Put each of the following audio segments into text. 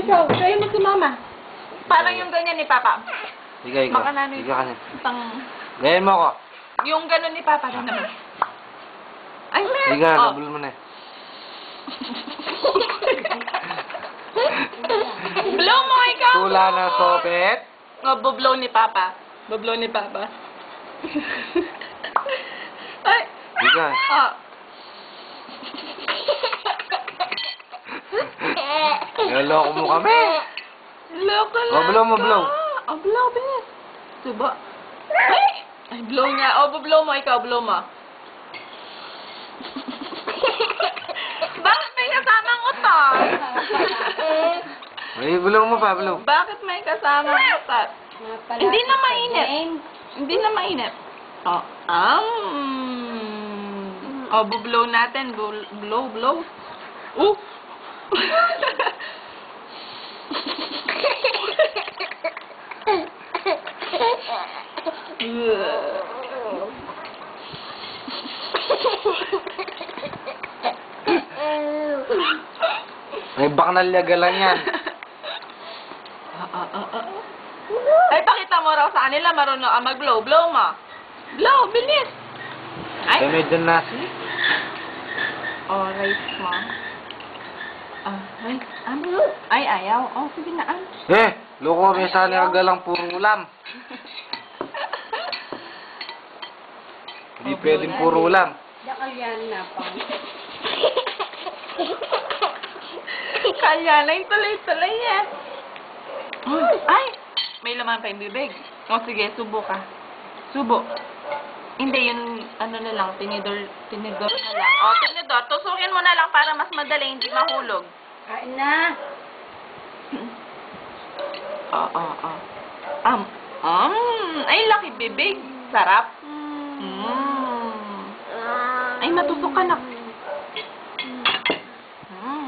ikaw. Kaya mo si mama. Parang yung ganyan ni Papa. Ikaw. Baka nanoy. Ikaw ka na. Isang... Gayan mo ako. Yung gano'n ni Papa rin naman. Ay, Ikaw, oh. nabul mo na eh. Blow mo, ikaw! Tula ng sopet. Oh, bublow ni Papa. Bublow ni Papa. Ay! Ikaw. Oh. Naloko mo kami. Loko lang. Oh, blow mo, blow. Oh, blow, bilis. Subo. Ay, blow niya. Oh, bublow mo, ikaw, blow mo. Bakit may kasamang utot? Ay, blow mo pa, blow. Bakit may kasamang utot? Hindi na mainit. Hindi na mainit. Oh, oh, bublow natin. Blow, blow. May baknalyaga lang yan. Ay, pakita mo raw sa kanila, marunong ka mag-blow. Blow mo. Blow, bilis. Ay, medyo nasi. Oh, rice mo. Ay, ayaw. Oh, sige na. Loko, may sali ka galang puro ulam. Hindi pwedeng puro ulam. Dakalyan na pa. Kaya na yung tuloy-tuloy yan. Ay! May laman pa yung bibig. O sige, subo ka. Subo. Hindi, yun, ano na lang, tinidor na lang. O, tinidor. Tusukin mo na lang para mas madali, hindi mahulog. Kain na. Ay, laki bibig. Sarap. Ay, matusok ka na.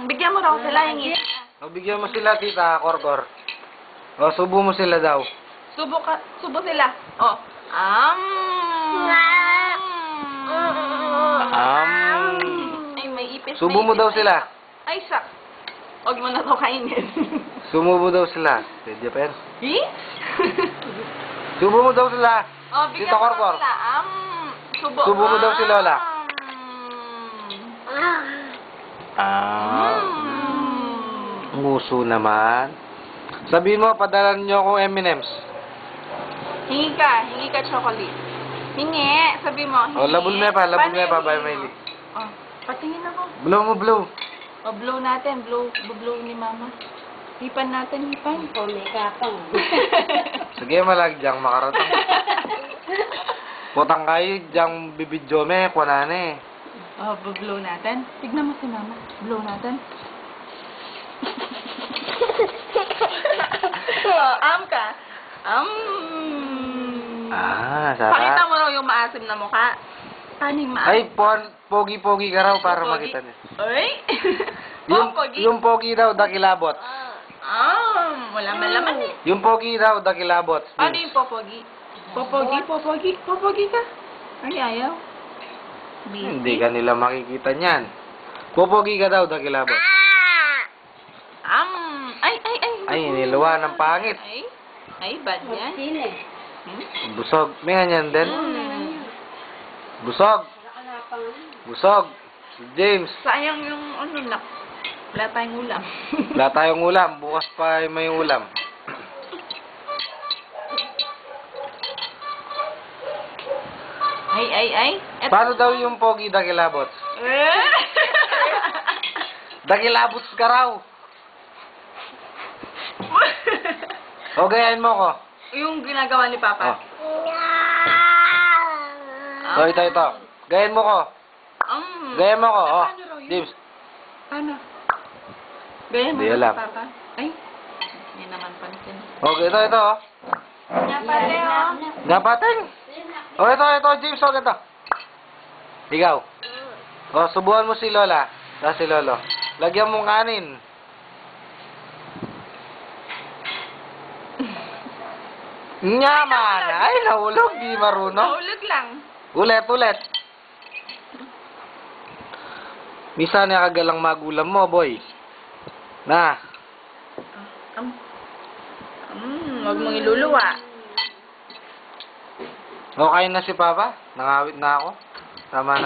Bigyan mo raw sila yung ngiti. O, bigyan mo sila, tita, Korkor. O, subo mo sila daw. Subo sila. O. Ay, may ipis. Subo mo daw sila. Ay, shucks. Huwag mo na ito kainin. Sumubo daw sila. Pwede pa yan. Eh? Subo mo daw sila. O, bigyan Tita mo Korkor. sila. Subo. Subo mo daw si Lola. Nguso naman. Sabihin mo, padalan nyo akong M&M's. Hingi ka chocolate. Hingi, sabi mo, hingi. O, labul me pa, Paano Bay yung hingi Miley. mo? Oh, patingin ako. Blow mo, blow. O, blow natin, blow ni Mama. Hipan natin, hipan. May kapang. Sige, malagyang makaratang. Putang kayo, dyang bibidyo me, kunane. Oh, blow natin. Tignan mo si Mama. Blow natin. Oh, ka. Sarap. Pakita mo raw yung maasim na mukha. Paano yung maasim? Ay, pogi-pogi ka raw para Pogi? makita niya. Ay? Pogi? Yung pogi daw, dakilabot. Wala malaman eh. Yung pogi daw, dakilabot. Ano yung popogi? Popogi ka? Ay, ayaw. Hindi ka nila makikita niyan. Popogi ka daw, dakilabot. Ay, niluwa ng pangit. Ay, bad yan. Sine. Busog. May ganyan din. Busog. Busog. Si James. Sayang yung ano na. Wala tayong ulam. Wala tayong ulam. Bukas pa may ulam. Ay. Eto. Paano daw yung pogi dakilabot? Dakilabot ka raw. O, gayahin mo ko. Yung ginagawa ni Papa. O, ito. Gayahin mo ko. Gayahin mo ko. O, Paano raw yun? James. Paano? Ganyan mo Hindi na alam. si Papa. Ay, hindi naman pansin. O, ito. Napate, oh. Gapating. O, ito, James. O, ito. Ikaw. O, subuhan mo si Lola. Si Lolo. Lagyan mo kanin. Nyaman! Ay, nahulog. Di marunong. Nahulog lang. Ulit. Misa na kagalang magulam mo, boy. Na. Huwag mong iluluwa. Okay na si Papa? Nangawit na ako? Tama na